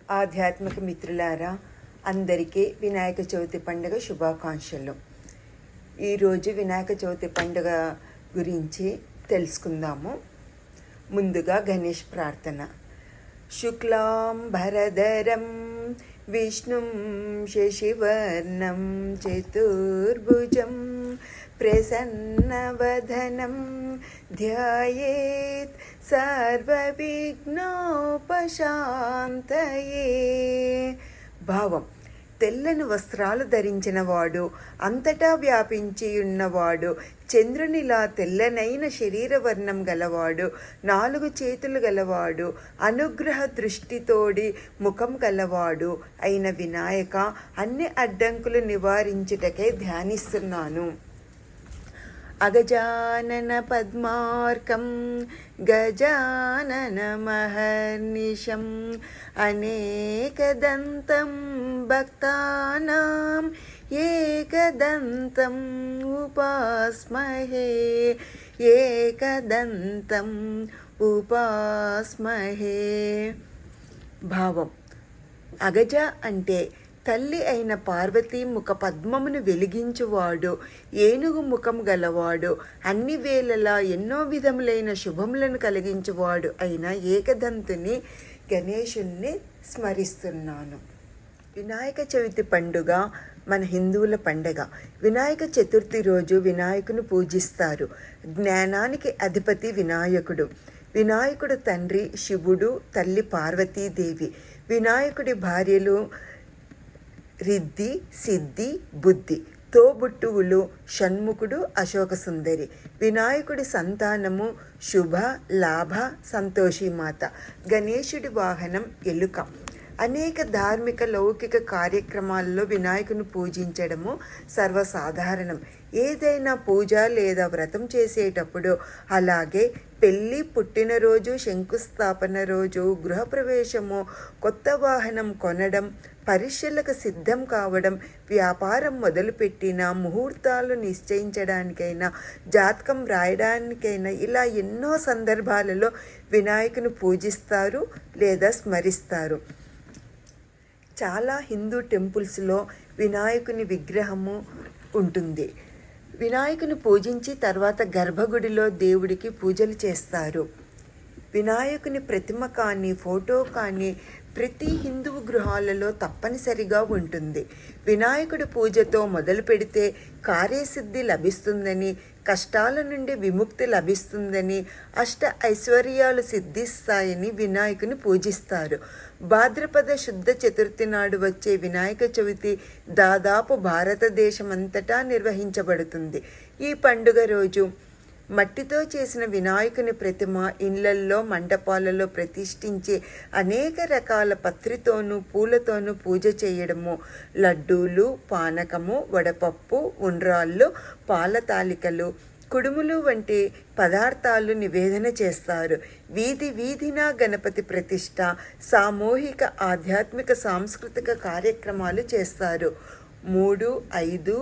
ఆధ్యాత్మిక మిత్రులారా, అందరికీ వినాయక చవితి పండుగ శుభాకాంక్షలు. ఈరోజు వినాయక చవితి పండుగ గురించి తెలుసుకుందాము. ముందుగా గణేష్ ప్రార్థన. శుక్లాం భరధరం విష్ణుం శశివర్ణం చతుర్భుజం ప్రసన్నవదనం ధ్యాయేత్ సర్వవిఘ్నోపశాంతయే. భావం: తెల్లని వస్త్రాలు ధరించిన వాడు, అంతటా వ్యాపించి ఉన్నవాడు, చంద్రునిలా తెల్లనైన శరీరవర్ణం గలవాడు, 4 చేతులు గలవాడు, అనుగ్రహ దృష్టితోడి ముఖం గలవాడు అయిన వినాయక, అన్ని అడ్డంకులు నివారించుటకే ధ్యానిస్తున్నాను. అగజానన పద్మార్కం గజానన మహర్నిశం అనేకదంతం భక్తానాం ఏకదంతం ఉపాస్మహే ఏకదంతం ఉపాస్మహే. భావం: అగజ అంటే తల్లి అయిన పార్వతీ ముఖ పద్మమును వెలిగించువాడు, ఏనుగు ముఖం గలవాడు, అన్ని వేళలా ఎన్నో విధములైన శుభములను కలిగించువాడు అయిన ఏకదంతుని గణేశుణ్ణి స్మరిస్తున్నాను. వినాయక చవితి పండుగ మన హిందువుల పండుగ. వినాయక చతుర్థి రోజు వినాయకుని పూజిస్తారు. జ్ఞానానికి అధిపతి వినాయకుడు. వినాయకుడు తండ్రి శివుడు, తల్లి పార్వతీదేవి. వినాయకుడి భార్యలు రిద్ధి, సిద్ధి, బుద్ధి. తోబుట్టువులు షణ్ముఖుడు, అశోక సుందరి. వినాయకుడి సంతానము శుభ, లాభ, సంతోషిమాత. గణేశుడి వాహనం ఎలుక. అనేక ధార్మిక లౌకిక కార్యక్రమాల్లో వినాయకుని పూజించడము సర్వసాధారణం. ఏదైనా పూజ లేదా వ్రతం చేసేటప్పుడు, అలాగే పెళ్ళి, పుట్టినరోజు, శంకుస్థాపన రోజు, గృహప్రవేశము, కొత్త వాహనం కొనడం, పరీక్షలకు సిద్ధం కావడం, వ్యాపారం మొదలుపెట్టిన, ముహూర్తాలు నిశ్చయించడానికైనా, జాతకం రాయడానికైనా, ఇలా ఎన్నో సందర్భాలలో వినాయకుని పూజిస్తారు లేదా స్మరిస్తారు. చాలా హిందూ టెంపుల్స్లో వినాయకుని విగ్రహము ఉంటుంది. వినాయకుని పూజించి తర్వాత గర్భగుడిలో దేవుడికి పూజలు చేస్తారు. వినాయకుని ప్రతిమ కానీ ఫోటో కానీ ప్రతి హిందువు గృహాలలో తప్పనిసరిగా ఉంటుంది. వినాయకుడి పూజతో మొదలు పెడితే కార్యసిద్ధి లభిస్తుందని, కష్టాల నుండి విముక్తి లభిస్తుందని, అష్ట ఐశ్వర్యాలు సిద్ధిస్తాయని వినాయకుని పూజిస్తారు. భాద్రపద శుద్ధ చతుర్థి నాడు వచ్చే వినాయక చవితి దాదాపు భారతదేశమంతటా నిర్వహించబడుతుంది. ఈ పండుగ రోజు మట్టితో చేసిన వినాయకుని ప్రతిమ ఇళ్లల్లో, మండపాలలో ప్రతిష్ఠించి అనేక రకాల పత్రితోనూ పూలతోనూ పూజ చేయడము, లడ్డూలు, పానకము, వడపప్పు, ఉండ్రాళ్ళు, పాల తాలికలు, కుడుములు వంటి పదార్థాలు నివేదన చేస్తారు. వీధి వీధిన గణపతి ప్రతిష్ట, సామూహిక ఆధ్యాత్మిక సాంస్కృతిక కార్యక్రమాలు చేస్తారు. 3, 5,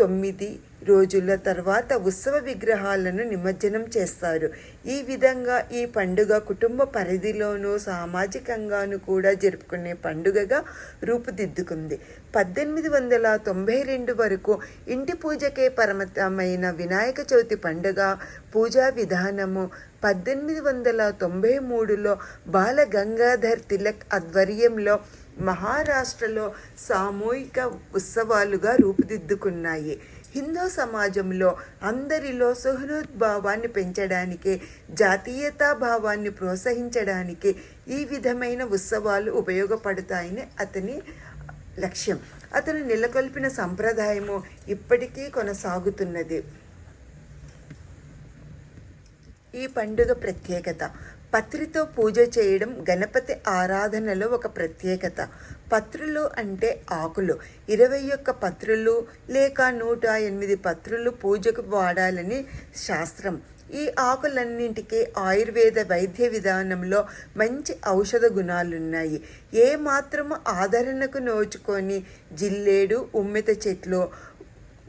9 రోజుల తర్వాత ఉత్సవ విగ్రహాలను నిమజ్జనం చేస్తారు. ఈ విధంగా ఈ పండుగ కుటుంబ పరిధిలోనూ సామాజికంగానూ కూడా జరుపుకునే పండుగగా రూపుదిద్దుకుంది. 1892 వరకు ఇంటి పూజకే పరిమితమైన వినాయక చవితి పండుగ పూజా విధానము 1893లో బాల గంగాధర్ తిలక్ ఆధ్వర్యంలో మహారాష్ట్రలో సామూహిక ఉత్సవాలుగా రూపుదిద్దుకున్నాయి. హిందూ సమాజంలో అందరిలో సుహృద్భావాన్ని పెంచడానికి, జాతీయతా భావాన్ని ప్రోత్సహించడానికి ఈ విధమైన ఉత్సవాలు ఉపయోగపడతాయని అతని లక్ష్యం. అతను నెలకొల్పిన సంప్రదాయము ఇప్పటికీ కొనసాగుతున్నది. ఈ పండుగ ప్రత్యేకత: పత్రితో పూజ చేయడం గణపతి ఆరాధనలో ఒక ప్రత్యేకత. పత్రులు అంటే ఆకులు. 21 పత్రులు లేక 108 పత్రులు పూజకు వాడాలని శాస్త్రం. ఈ ఆకులన్నింటికీ ఆయుర్వేద వైద్య విధానంలో మంచి ఔషధ గుణాలున్నాయి. ఏ మాత్రము ఆదరణకు నోచుకొని జిల్లేడు, ఉమ్మెత చెట్లు,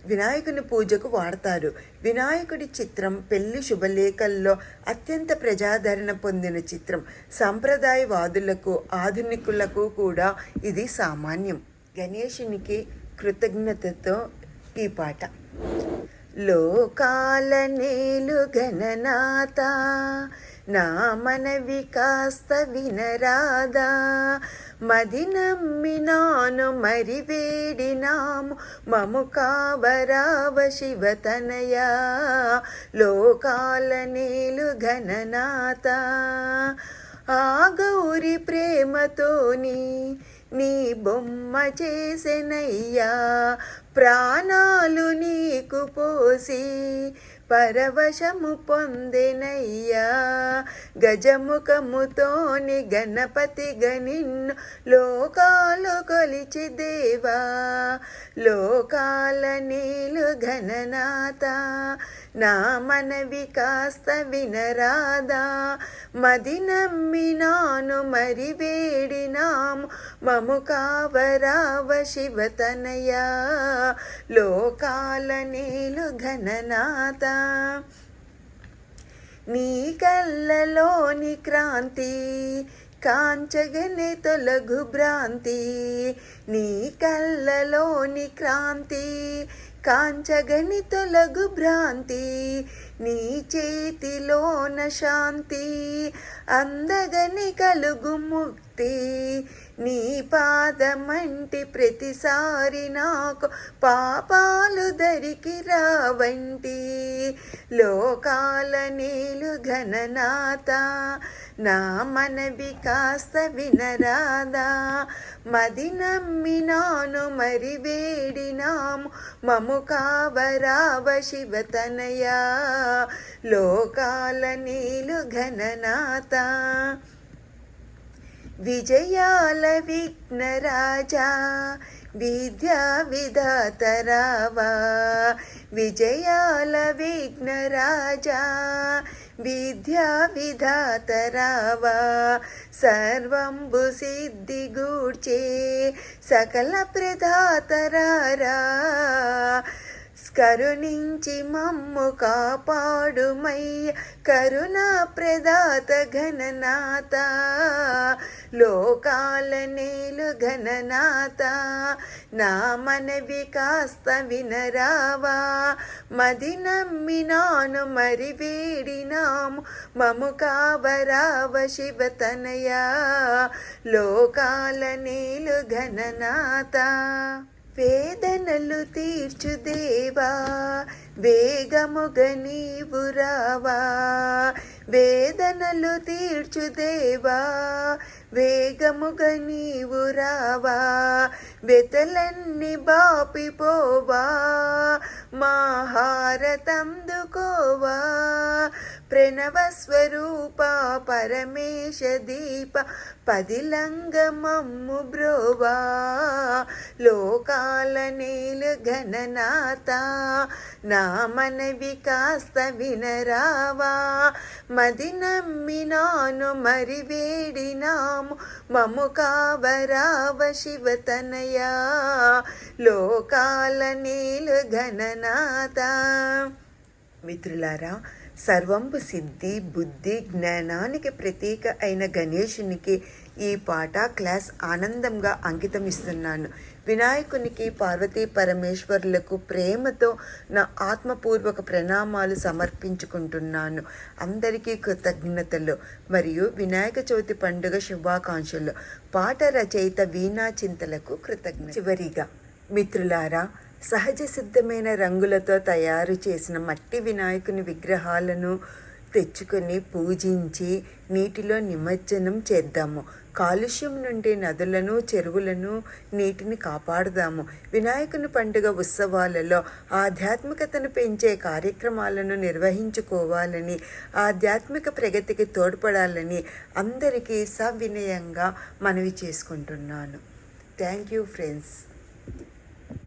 వినాయకుని పూజకు వాడతారు. వినాయకుడి చిత్రం పెళ్లి శుభలేఖల్లో అత్యంత ప్రజాదరణ పొందిన చిత్రం. సంప్రదాయవాదులకు ఆధునికులకు కూడా ఇది సామాన్యం. గణేశునికి కృతజ్ఞతతో ఈ పాట. లోకాల నేలు గణనాథ నా మనవి కాస్త వినరాదా, మది నమ్మినాను మరి వేడినాము మము కావరావ శివతనయా. లోకాల నేలు గణనాథ ఆ గౌరి ప్రేమతోని నీ బొమ్మ చేసెనయ్యా, ప్రాణాలు నీకు పోసి పరవశము పొందెనయ్యా. గజముఖముతోని గణపతి గనిన్ను లోకాలు కొలిచి దేవా. లోకాల నీలు గణనాథ నా మనవి కాస్త వినరాదా, మది నమ్మినాను మరి వేడినాము మము కావరావ శివతనయా. లోకాల నీలు గణనాథ నీ కళ్ళలోని క్రాంతి కాంచగనే తొలగు భ్రాంతి. నీ కళ్ళలోని క్రాంతి కాంచగని తొలగు భ్రాంతి. నీ చేతిలోన శాంతి అందగని కలుగు ముక్తి. నీ పాదమంటి ప్రతిసారి నాకు పాపాలు దరికి రావంటి. లోకాల నీలు గణనాథ నా మనవి కాస్త వినరాదా, మది నమ్మినాను మరి వేడినాము మము కావరావ శివతనయా. లోకాల నీలు గణనాథ విజయాల విఘ్నరాజా విద్యా విధాతరావా. విజయాల విఘ్నరాజా విద్యా విధాతరావా. సర్వంబు సిద్ధిగూర్చే సకల ప్రదాతరారా. కరుణించి మమ్ము కాపాడుమయ్య కరుణా ప్రదాత గణనాథ. లోకాల నేలు గణనాథ నా మనవి కాస్త వినరావా, మది నమ్మినాను మరి వేడినాము మము కావరావ శివతనయా. లోకాల నేలు గణనాథ వేదనలు తీర్చు దేవా వేగముగ నీవు రావా. వేదనలు తీర్చు దేవా వేగముగ నీవు రావా. వెతలన్నీ బాపిపోవా మా హారతందుకోవా. ప్రణవ స్వరూప పరమేశ దీప పదిలంగ మమ్ము బ్రోవా. లోకాల నేలు గణనాథ నా మనవి కాస్త వినరావా, మది నమ్మినాను మరి వేడినాము మము కావరావ శివతనయా. లోకాల నేలు గణనాథ. మిత్రులారా, సర్వంబు సిద్ధి బుద్ధి జ్ఞానానికి ప్రతీక అయిన గణేశునికి ఈ పాట క్లాస్ ఆనందంగా అంకితం ఇస్తున్నాను. వినాయకునికి పార్వతీ పరమేశ్వరులకు ప్రేమతో నా ఆత్మపూర్వక ప్రణామాలు సమర్పించుకుంటున్నాను. అందరికీ కృతజ్ఞతలు మరియు వినాయక చవితి పండుగ శుభాకాంక్షలు. పాట రచయిత వీణా చింతలకు కృతజ్ఞత. చివరిగా మిత్రులారా, సహజ సిద్ధమైన రంగులతో తయారు చేసిన మట్టి వినాయకుని విగ్రహాలను తెచ్చుకొని పూజించి నీటిలో నిమజ్జనం చేద్దాము. కాలుష్యం నుండి నదులను చెరువులను నీటిని కాపాడుదాము. వినాయకుని పండుగ ఉత్సవాలలో ఆధ్యాత్మికతను పెంచే కార్యక్రమాలను నిర్వహించుకోవాలని, ఆధ్యాత్మిక ప్రగతికి తోడ్పడాలని అందరికీ సవినయంగా మనవి చేసుకుంటున్నాను. Thank you friends.